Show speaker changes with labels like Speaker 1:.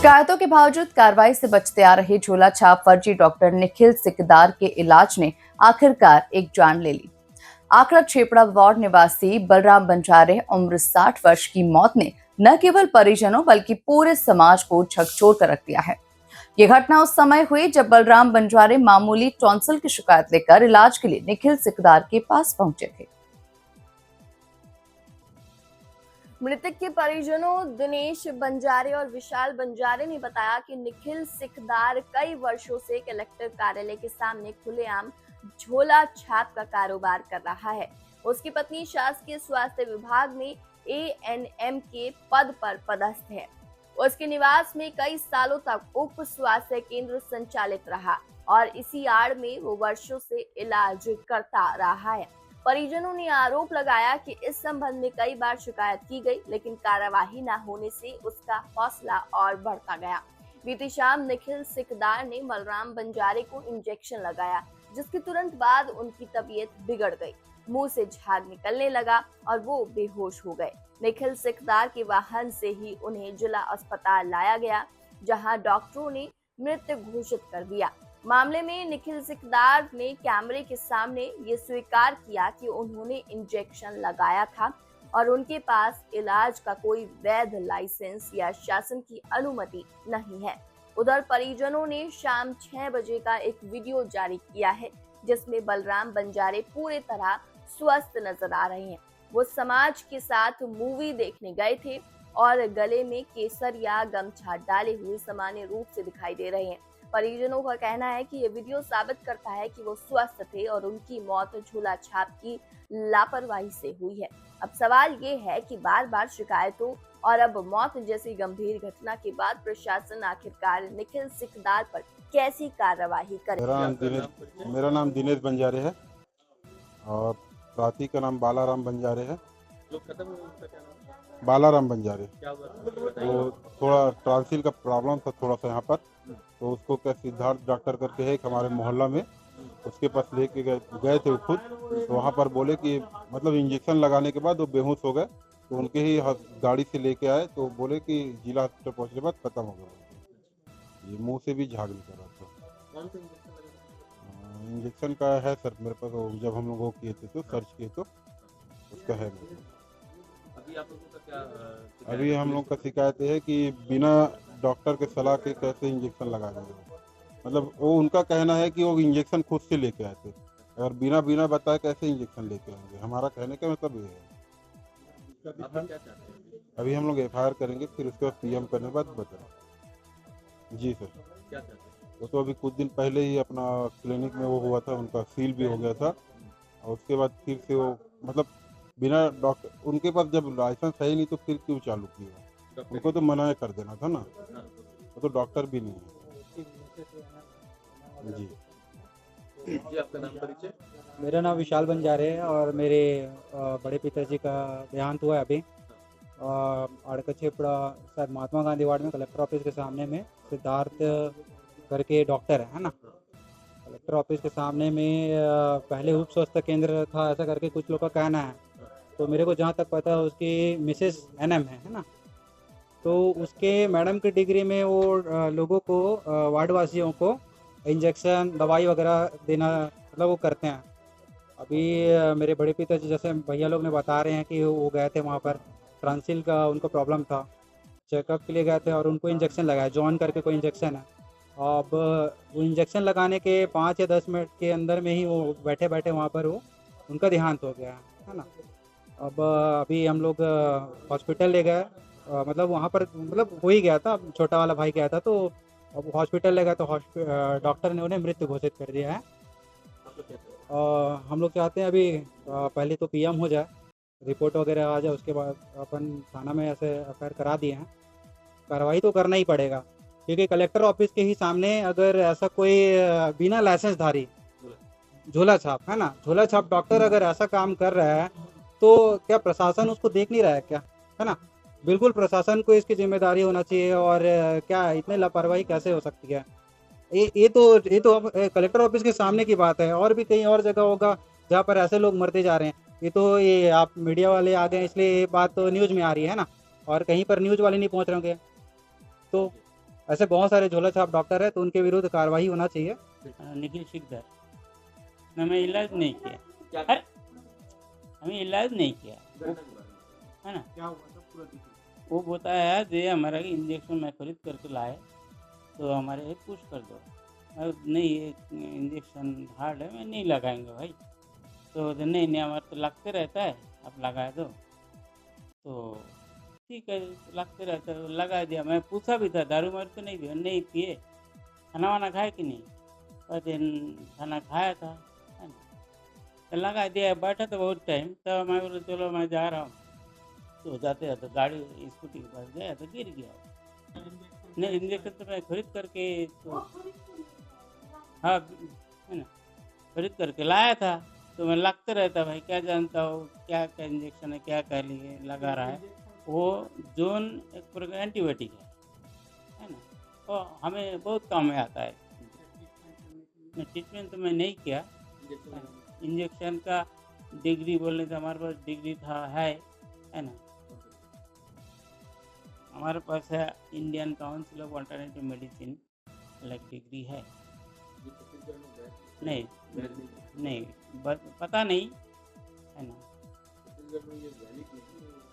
Speaker 1: शिकायतों के बावजूद कार्रवाई से बचते आ रहे झोला छाप फर्जी डॉक्टर निखिल सिकदार के इलाज ने आखिरकार एक जान ले ली। आकड़ा छेपड़ा वार्ड निवासी बलराम बंजारे उम्र 60 वर्ष की मौत ने न केवल परिजनों बल्कि पूरे समाज को झकझोर कर रख दिया है। ये घटना उस समय हुई जब बलराम बंजारे मामूली टॉन्सिल की शिकायत लेकर इलाज के लिए निखिल सिकदार के पास पहुंचे थे।
Speaker 2: मृतक के परिजनों दिनेश बंजारे और विशाल बंजारे ने बताया कि निखिल सिकदार कई वर्षों से कलेक्टर कार्यालय के सामने खुलेआम झोला छाप का कारोबार कर रहा है। उसकी पत्नी शासकीय स्वास्थ्य विभाग में एएनएम के पद पर पदस्थ है। उसके निवास में कई सालों तक उप स्वास्थ्य केंद्र संचालित रहा और इसी आड़ में वो वर्षों से इलाज करता रहा है। परिजनों ने आरोप लगाया कि इस संबंध में कई बार शिकायत की गई, लेकिन कार्यवाही न होने से उसका हौसला और बढ़ता गया। बीती शाम निखिल सिकदार ने बलराम बंजारे को इंजेक्शन लगाया, जिसके तुरंत बाद उनकी तबीयत बिगड़ गई, मुंह से झाग निकलने लगा और वो बेहोश हो गए। निखिल सिकदार के वाहन से ही उन्हें जिला अस्पताल लाया गया, जहां डॉक्टरों ने मृत घोषित कर दिया। मामले में निखिल सिकदार ने कैमरे के सामने ये स्वीकार किया कि उन्होंने इंजेक्शन लगाया था और उनके पास इलाज का कोई वैध लाइसेंस या शासन की अनुमति नहीं है। उधर परिजनों ने शाम 6 बजे का एक वीडियो जारी किया है, जिसमें बलराम बंजारे पूरे तरह स्वस्थ नजर आ रहे हैं। वो समाज के साथ मूवी देखने गए थे और गले में केसर या गमछा डाले हुए सामान्य रूप से दिखाई दे रहे हैं। परिजनों का कहना है कि ये वीडियो साबित करता है कि वो स्वस्थ थे और उनकी मौत झोला छाप की लापरवाही से हुई है। अब सवाल ये है कि बार बार शिकायतों और अब मौत जैसी गंभीर घटना के बाद प्रशासन आखिरकार निखिल सिकदार पर कैसी कार्रवाई करे।
Speaker 3: मेरा नाम दिनेश बंजारे है और साथी का नाम बालाराम बंजारे है। बालाराम बंजारे। वो थोड़ा ट्रांसिल का प्रॉब्लम था थोड़ा सा यहाँ पर, तो उसको क्या सिद्धार्थ डॉक्टर करके है हमारे मोहल्ला में, उसके पास लेके गए थे वो खुद। तो वहाँ पर बोले कि मतलब इंजेक्शन लगाने के बाद वो बेहोश हो गए, तो उनके ही गाड़ी से लेके आए, तो बोले कि जिला हॉस्पिटल पहुँचने के बाद खत्म हो गया। ये मुंह से भी झाग निकल रहा था। इंजेक्शन का है सर मेरे पास, जब हम लोग वो किए थे तो सर्च किए तो उसका है।
Speaker 4: अभी आप लोगों का क्या
Speaker 3: अभी हम लोग का शिकायत है कि बिना डॉक्टर के सलाह के कैसे इंजेक्शन लगा देंगे। मतलब वो उनका कहना है कि वो इंजेक्शन खुद से लेके आए थे, अगर बिना बिना बताए कैसे इंजेक्शन लेके आएंगे। हमारा कहने का मतलब ये है। अभी हम लोग एफआईआर करेंगे, फिर उसके बाद पीएम करने के बाद बताएं। जी सर।
Speaker 4: क्या चाहते हैं?
Speaker 3: वो तो अभी कुछ दिन पहले ही अपना क्लिनिक में वो हुआ था, उनका सील भी हो गया था, और उसके बाद फिर से वो मतलब बिना डॉक्टर, उनके पास जब लाइसेंस है ही नहीं तो फिर क्यों चालू किया? उनको तो मना कर देना था ना, वो तो डॉक्टर भी नहीं है। जी
Speaker 4: जी, आपका नाम परिचय?
Speaker 5: मेरा नाम विशाल बंजारे है और मेरे बड़े पिताजी का देहांत हुआ है अभी। अड़का छेपड़ा शायद महात्मा गांधी वार्ड में कलेक्टर ऑफिस के सामने में सिद्धार्थ करके डॉक्टर है ना, कलेक्टर ऑफिस के सामने में पहले उप स्वास्थ्य केंद्र था ऐसा करके कुछ लोग का कहना है। तो मेरे को जहाँ तक पता है उसकी मिसेस एनएम है ना, तो उसके मैडम की डिग्री में वो लोगों को वार्डवासियों को इंजेक्शन दवाई वगैरह देना मतलब वो करते हैं। अभी मेरे बड़े पिताजी जैसे भैया लोग ने बता रहे हैं कि वो गए थे वहाँ पर, ट्रांसिल का उनको प्रॉब्लम था, चेकअप के लिए गए थे और उनको इंजेक्शन लगाया, जॉन करके कोई इंजेक्शन है। अब वो इंजेक्शन लगाने के 5 या 10 मिनट के अंदर में ही वो बैठे बैठे वहाँ पर वो उनका देहांत हो गया है ना। अब अभी हम लोग हॉस्पिटल ले गए, मतलब वहाँ पर मतलब हो ही गया था, छोटा वाला भाई गया था, तो अब हॉस्पिटल ले गए तो डॉक्टर ने उन्हें मृत घोषित कर दिया है। हम लोग चाहते हैं अभी पहले तो पीएम हो जाए, रिपोर्ट वगैरह आ जाए, उसके बाद अपन थाना में ऐसे एफआईआर करा दिए हैं। कार्रवाई तो करना ही पड़ेगा, क्योंकि कलेक्टर ऑफिस के ही सामने अगर ऐसा कोई बिना लाइसेंसधारी झोला छाप है ना, झोला छाप डॉक्टर अगर ऐसा काम कर रहा है तो क्या प्रशासन उसको देख नहीं रहा है क्या, है ना? बिल्कुल प्रशासन को इसकी जिम्मेदारी होना चाहिए। और क्या इतने लापरवाही कैसे हो सकती है? ये तो अब कलेक्टर ऑफिस के सामने की बात है, और भी कहीं और जगह होगा जहाँ पर ऐसे लोग मरते जा रहे हैं। ये आप मीडिया वाले आ गए इसलिए ये बात तो न्यूज़ में आ रही है ना, और कहीं पर न्यूज़ वाले नहीं पहुँच रहे होंगे। तो ऐसे बहुत सारे झोला छाप डॉक्टर है, तो उनके विरुद्ध कार्रवाई होना चाहिए।
Speaker 6: निखिल सिकदर ने हमें इलाज नहीं किया,
Speaker 4: क्या
Speaker 6: अरे हमें इलाज नहीं किया, है ना।
Speaker 4: क्या हुआ था पूरा देखिए।
Speaker 6: वो बताया दे हमारा इंजेक्शन मैं खरीद करके लाए, तो हमारे ये पुश कर दो। नहीं ये इंजेक्शन हार्ड है, मैं नहीं लगाएंगे भाई। तो बोलते, नहीं नहीं हमारा तो लगते रहता है, आप लगा दो। तो ठीक है लगते रहता है, लगा दिया। मैं पूछा भी था दारू मारू तो नहीं पिए, नहीं पिए। खाना वाना खाए कि नहीं, कहते खाना खाया था, है ना। तो लगा दिया, बैठा था बहुत टाइम, तब मैं बोला चलो मैं जा रहा हूँ। तो जाते जाते गाड़ी स्कूटी के पास गया तो गिर गया। नहीं इंजेक्शन तो मैं खरीद करके, तो हाँ है ना, खरीद करके लाया था। तो मैं लगते रहता भाई, क्या जानता हूँ क्या क्या इंजेक्शन है, क्या क्या लिए लगा रहा है। वो जोन एक प्रकार एंटीबायोटिक है ना, तो हमें बहुत काम में आता है। ट्रीटमेंट तो मैं नहीं किया, इंजेक्शन का डिग्री बोलने से हमारे पास डिग्री था है ना। हमारे पास है Indian council of alternative medicine like degree है।
Speaker 4: ये छत्तीसगढ़ में बैठ
Speaker 6: नहीं
Speaker 4: बैठ नहीं
Speaker 6: नहीं पता नहीं, है ना।
Speaker 4: छत्तीसगढ़ में ये वैलिड नहीं है।